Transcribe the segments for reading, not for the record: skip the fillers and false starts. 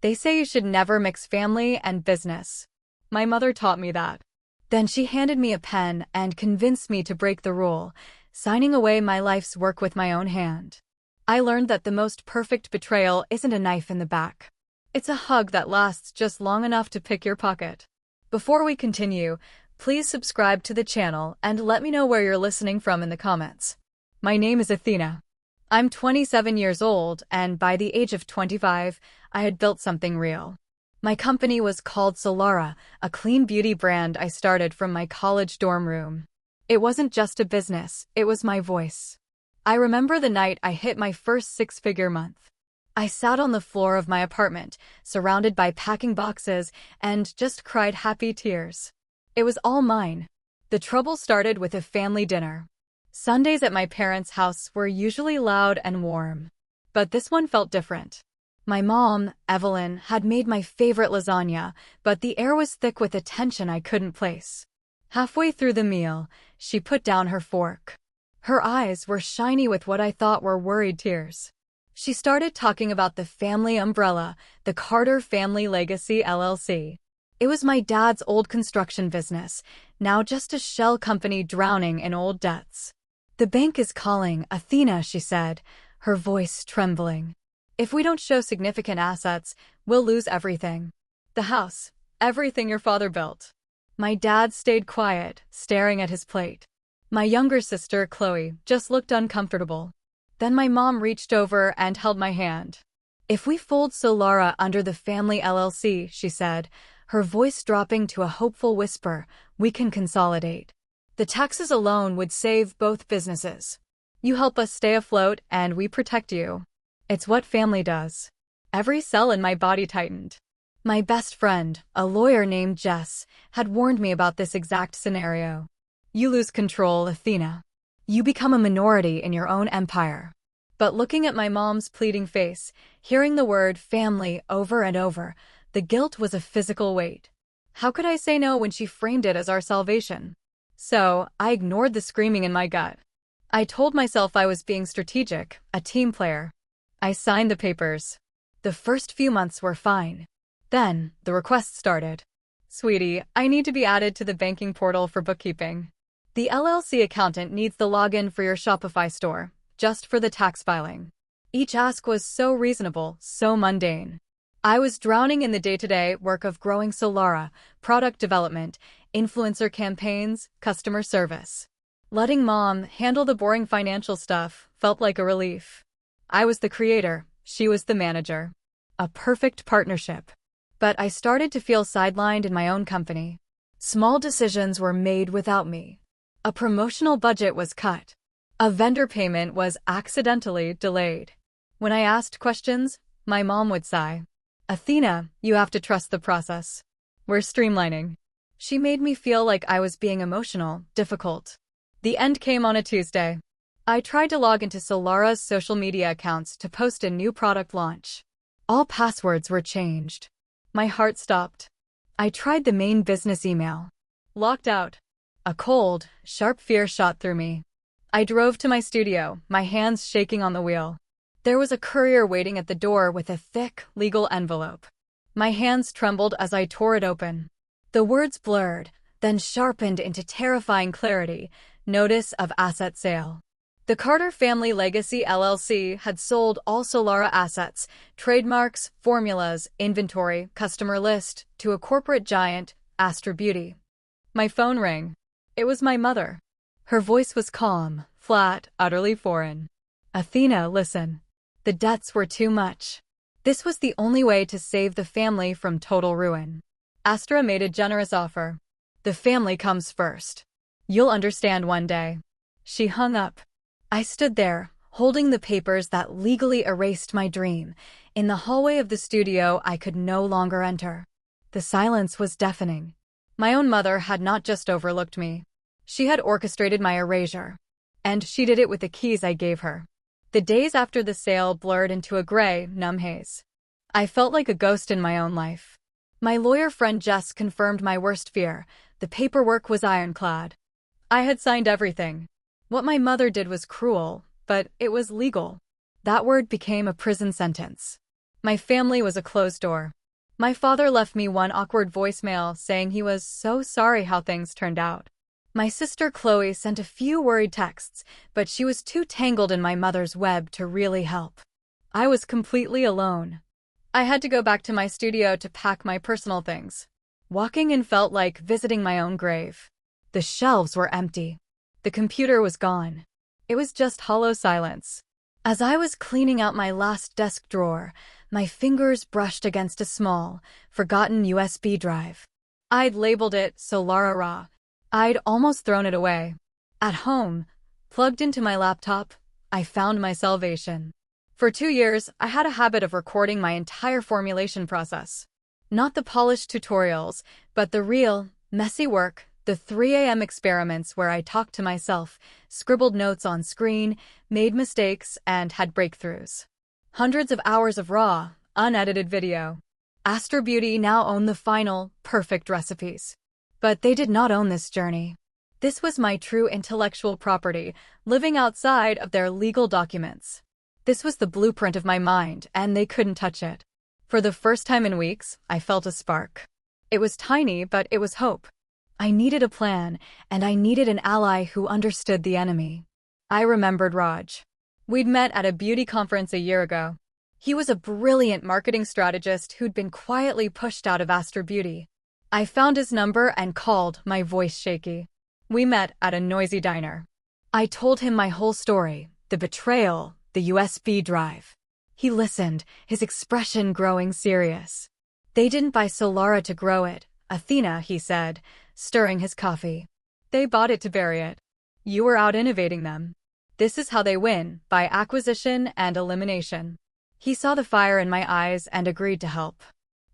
They say you should never mix family and business. My mother taught me that. Then she handed me a pen and convinced me to break the rule, signing away my life's work with my own hand. I learned that the most perfect betrayal isn't a knife in the back. It's a hug that lasts just long enough to pick your pocket. Before we continue, please subscribe to the channel and let me know where you're listening from in the comments. My name is Athena. I'm 27 years old, and by the age of 25, I had built something real. My company was called Solara, a clean beauty brand I started from my college dorm room. It wasn't just a business, it was my voice. I remember the night I hit my first six-figure month. I sat on the floor of my apartment, surrounded by packing boxes, and just cried happy tears. It was all mine. The trouble started with a family dinner. Sundays at my parents' house were usually loud and warm. But this one felt different. My mom, Evelyn, had made my favorite lasagna, but the air was thick with a tension I couldn't place. Halfway through the meal, she put down her fork. Her eyes were shiny with what I thought were worried tears. She started talking about the family umbrella, the Carter Family Legacy LLC. It was my dad's old construction business, now just a shell company drowning in old debts. "The bank is calling, Athena," she said, her voice trembling. "If we don't show significant assets, we'll lose everything. The house, everything your father built." My dad stayed quiet, staring at his plate. My younger sister, Chloe, just looked uncomfortable. Then my mom reached over and held my hand. "If we fold Solara under the family LLC," she said, her voice dropping to a hopeful whisper, "we can consolidate. The taxes alone would save both businesses. You help us stay afloat, and we protect you. It's what family does." Every cell in my body tightened. My best friend, a lawyer named Jess, had warned me about this exact scenario. "You lose control, Athena. You become a minority in your own empire." But looking at my mom's pleading face, hearing the word family over and over, the guilt was a physical weight. How could I say no when she framed it as our salvation? So, I ignored the screaming in my gut. I told myself I was being strategic, a team player. I signed the papers. The first few months were fine. Then, the requests started. "Sweetie, I need to be added to the banking portal for bookkeeping. The LLC accountant needs the login for your Shopify store, just for the tax filing." Each ask was so reasonable, so mundane. I was drowning in the day-to-day work of growing Solara, product development, influencer campaigns, customer service. Letting Mom handle the boring financial stuff felt like a relief. I was the creator, she was the manager. A perfect partnership. But I started to feel sidelined in my own company. Small decisions were made without me. A promotional budget was cut. A vendor payment was accidentally delayed. When I asked questions, my mom would sigh. "Athena, you have to trust the process. We're streamlining." She made me feel like I was being emotional, difficult. The end came on a Tuesday. I tried to log into Solara's social media accounts to post a new product launch. All passwords were changed. My heart stopped. I tried the main business email. Locked out. A cold, sharp fear shot through me. I drove to my studio, my hands shaking on the wheel. There was a courier waiting at the door with a thick, legal envelope. My hands trembled as I tore it open. The words blurred, then sharpened into terrifying clarity, "Notice of asset sale." The Carter Family Legacy LLC had sold all Solara assets, trademarks, formulas, inventory, customer list, to a corporate giant, Astra Beauty. My phone rang. It was my mother. Her voice was calm, flat, utterly foreign. "Athena, listen. The debts were too much. This was the only way to save the family from total ruin. Astra made a generous offer. The family comes first. You'll understand one day." She hung up. I stood there, holding the papers that legally erased my dream, in the hallway of the studio I could no longer enter. The silence was deafening. My own mother had not just overlooked me. She had orchestrated my erasure. And she did it with the keys I gave her. The days after the sale blurred into a gray, numb haze. I felt like a ghost in my own life. My lawyer friend Jess confirmed my worst fear. The paperwork was ironclad. I had signed everything. What my mother did was cruel, but it was legal. That word became a prison sentence. My family was a closed door. My father left me one awkward voicemail saying he was so sorry how things turned out. My sister Chloe sent a few worried texts, but she was too tangled in my mother's web to really help. I was completely alone. I had to go back to my studio to pack my personal things. Walking in felt like visiting my own grave. The shelves were empty. The computer was gone. It was just hollow silence. As I was cleaning out my last desk drawer, my fingers brushed against a small, forgotten USB drive. I'd labeled it Solara Raw. I'd almost thrown it away. At home, plugged into my laptop, I found my salvation. For 2 years, I had a habit of recording my entire formulation process. Not the polished tutorials, but the real, messy work, the 3 a.m. experiments where I talked to myself, scribbled notes on screen, made mistakes, and had breakthroughs. Hundreds of hours of raw, unedited video. Astor Beauty now owned the final, perfect recipes. But they did not own this journey. This was my true intellectual property, living outside of their legal documents. This was the blueprint of my mind, and they couldn't touch it. For the first time in weeks, I felt a spark. It was tiny, but it was hope. I needed a plan, and I needed an ally who understood the enemy. I remembered Raj. We'd met at a beauty conference a year ago. He was a brilliant marketing strategist who'd been quietly pushed out of Astor Beauty. I found his number and called, my voice shaky. We met at a noisy diner. I told him my whole story, the betrayal, the USB drive. He listened, his expression growing serious. They didn't buy Solara to grow it, Athena, he said, stirring his coffee. They bought it to bury it. You were out innovating them. This is how they win, by acquisition and elimination. He saw the fire in my eyes and agreed to help.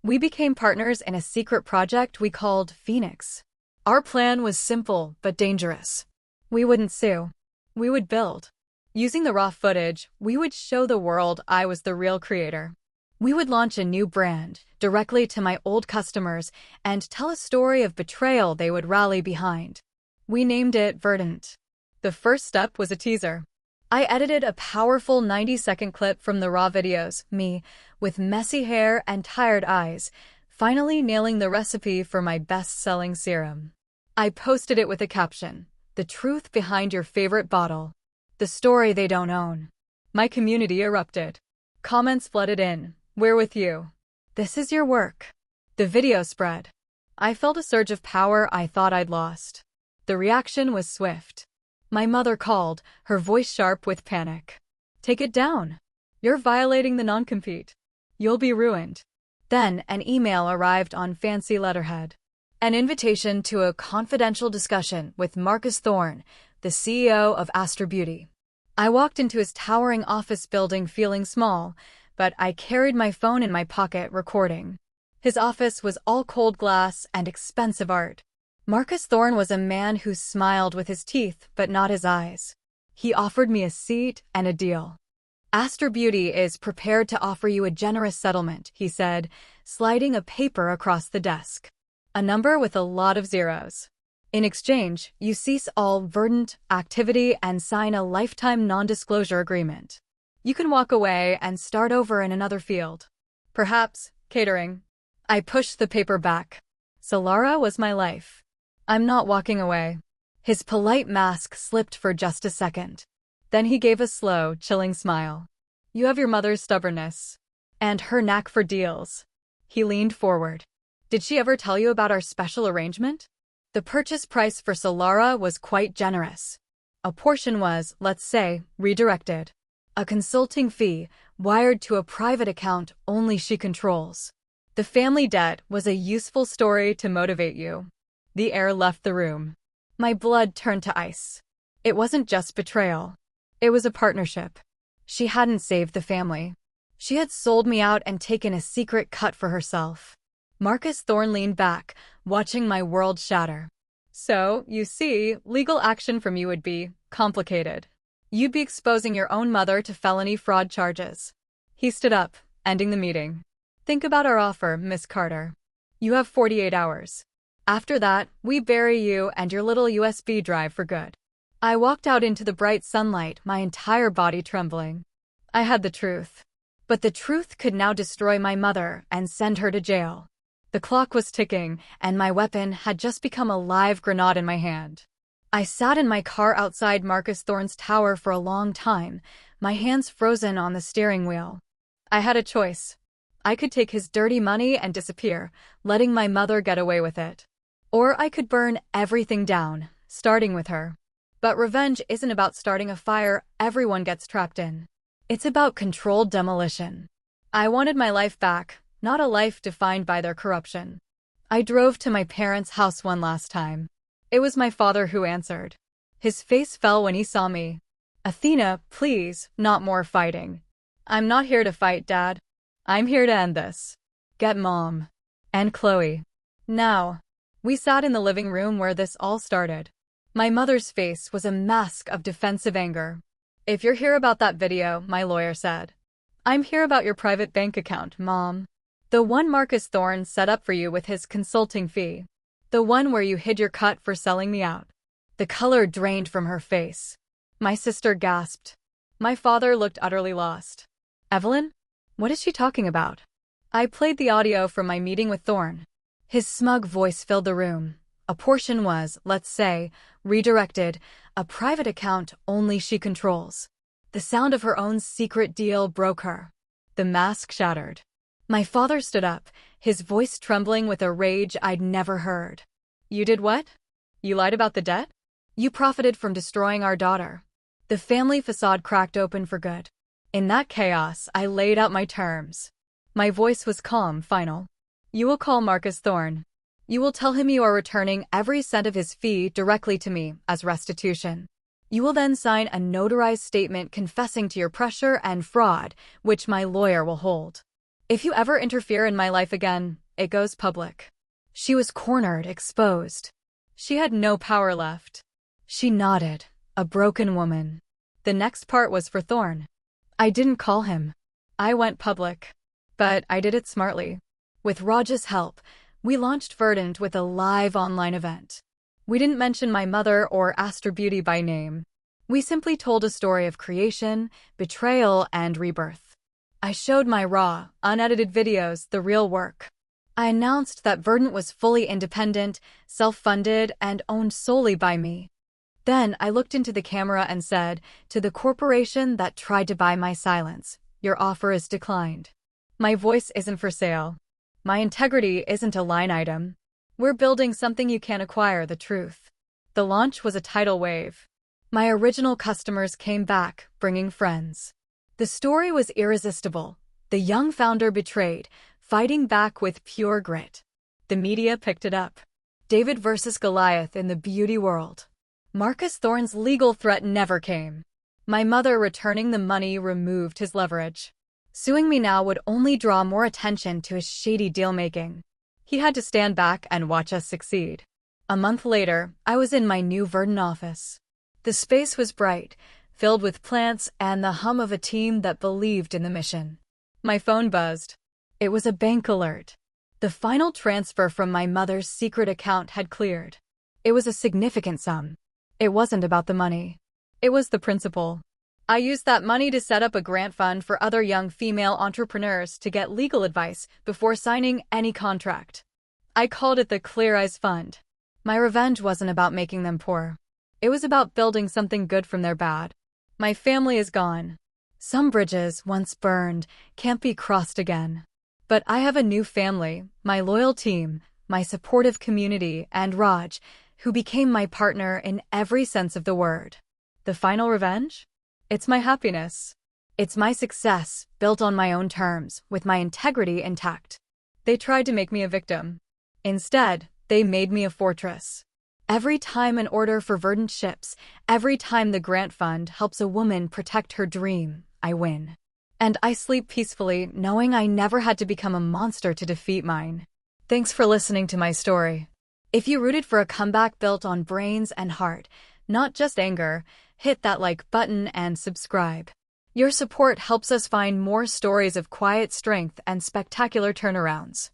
We became partners in a secret project we called Phoenix. Our plan was simple but dangerous. We wouldn't sue. We would build. Using the raw footage, we would show the world I was the real creator. We would launch a new brand, directly to my old customers, and tell a story of betrayal they would rally behind. We named it Verdant. The first step was a teaser. I edited a powerful 90-second clip from the raw videos, me, with messy hair and tired eyes, finally nailing the recipe for my best-selling serum. I posted it with a caption, "The truth behind your favorite bottle. The story they don't own." My community erupted. Comments flooded in. "We're with you. This is your work." The video spread. I felt a surge of power I thought I'd lost. The reaction was swift. My mother called, her voice sharp with panic. "Take it down. You're violating the non-compete. You'll be ruined." Then an email arrived on fancy letterhead. An invitation to a confidential discussion with Marcus Thorne, the CEO of Astor Beauty. I walked into his towering office building feeling small, but I carried my phone in my pocket recording. His office was all cold glass and expensive art. Marcus Thorne was a man who smiled with his teeth but not his eyes. He offered me a seat and a deal. "Astor Beauty is prepared to offer you a generous settlement," he said, sliding a paper across the desk. A number with a lot of zeros. "In exchange, you cease all Verdant activity and sign a lifetime non-disclosure agreement. You can walk away and start over in another field. Perhaps catering." I pushed the paper back. Solara was my life. "I'm not walking away." His polite mask slipped for just a second. Then he gave a slow, chilling smile. "You have your mother's stubbornness. And her knack for deals." He leaned forward. "Did she ever tell you about our special arrangement?" The purchase price for Solara was quite generous. A portion was, let's say, redirected. A consulting fee, wired to a private account only she controls. The family debt was a useful story to motivate you. The air left the room. My blood turned to ice. It wasn't just betrayal. It was a partnership. She hadn't saved the family. She had sold me out and taken a secret cut for herself. Marcus Thorne leaned back, watching my world shatter. "So, you see, legal action from you would be complicated. You'd be exposing your own mother to felony fraud charges." He stood up, ending the meeting. "Think about our offer, Miss Carter. You have 48 hours. After that, we bury you and your little USB drive for good." I walked out into the bright sunlight, my entire body trembling. I had the truth. But the truth could now destroy my mother and send her to jail. The clock was ticking, and my weapon had just become a live grenade in my hand. I sat in my car outside Marcus Thorne's tower for a long time, my hands frozen on the steering wheel. I had a choice. I could take his dirty money and disappear, letting my mother get away with it. Or I could burn everything down, starting with her. But revenge isn't about starting a fire everyone gets trapped in. It's about controlled demolition. I wanted my life back, not a life defined by their corruption. I drove to my parents' house one last time. It was my father who answered. His face fell when he saw me. "Athena, please, not more fighting." "I'm not here to fight, Dad. I'm here to end this. Get Mom. And Chloe. Now." We sat in the living room where this all started. My mother's face was a mask of defensive anger. "If you're here about that video," my lawyer said. "I'm here about your private bank account, Mom. The one Marcus Thorne set up for you with his consulting fee. The one where you hid your cut for selling me out." The color drained from her face. My sister gasped. My father looked utterly lost. "Evelyn? What is she talking about?" I played the audio from my meeting with Thorne. His smug voice filled the room. A portion was, let's say, redirected, a private account only she controls. The sound of her own secret deal broke her. The mask shattered. My father stood up, his voice trembling with a rage I'd never heard. "You did what? You lied about the debt? You profited from destroying our daughter." The family facade cracked open for good. In that chaos, I laid out my terms. My voice was calm, final. "You will call Marcus Thorne. You will tell him you are returning every cent of his fee directly to me as restitution. You will then sign a notarized statement confessing to your pressure and fraud, which my lawyer will hold. If you ever interfere in my life again, it goes public." She was cornered, exposed. She had no power left. She nodded, a broken woman. The next part was for Thorne. I didn't call him. I went public. But I did it smartly. With Raj's help, we launched Verdant with a live online event. We didn't mention my mother or Aster Beauty by name. We simply told a story of creation, betrayal, and rebirth. I showed my raw, unedited videos, the real work. I announced that Verdant was fully independent, self-funded, and owned solely by me. Then I looked into the camera and said, to the corporation that tried to buy my silence, "Your offer is declined. My voice isn't for sale. My integrity isn't a line item. We're building something you can't acquire, the truth." The launch was a tidal wave. My original customers came back, bringing friends. The story was irresistible. The young founder betrayed, fighting back with pure grit. The media picked it up. David versus Goliath in the beauty world. Marcus Thorne's legal threat never came. My mother returning the money removed his leverage. Suing me now would only draw more attention to his shady deal-making. He had to stand back and watch us succeed. A month later, I was in my new Verdant office. The space was bright, filled with plants and the hum of a team that believed in the mission. My phone buzzed. It was a bank alert. The final transfer from my mother's secret account had cleared. It was a significant sum. It wasn't about the money. It was the principle. I used that money to set up a grant fund for other young female entrepreneurs to get legal advice before signing any contract. I called it the Clear Eyes Fund. My revenge wasn't about making them poor. It was about building something good from their bad. My family is gone. Some bridges, once burned, can't be crossed again. But I have a new family, my loyal team, my supportive community, and Raj, who became my partner in every sense of the word. The final revenge? It's my happiness. It's my success, built on my own terms, with my integrity intact. They tried to make me a victim. Instead, they made me a fortress. Every time an order for Verdant ships, every time the grant fund helps a woman protect her dream, I win. And I sleep peacefully, knowing I never had to become a monster to defeat mine. Thanks for listening to my story. If you rooted for a comeback built on brains and heart, not just anger, hit that like button and subscribe. Your support helps us find more stories of quiet strength and spectacular turnarounds.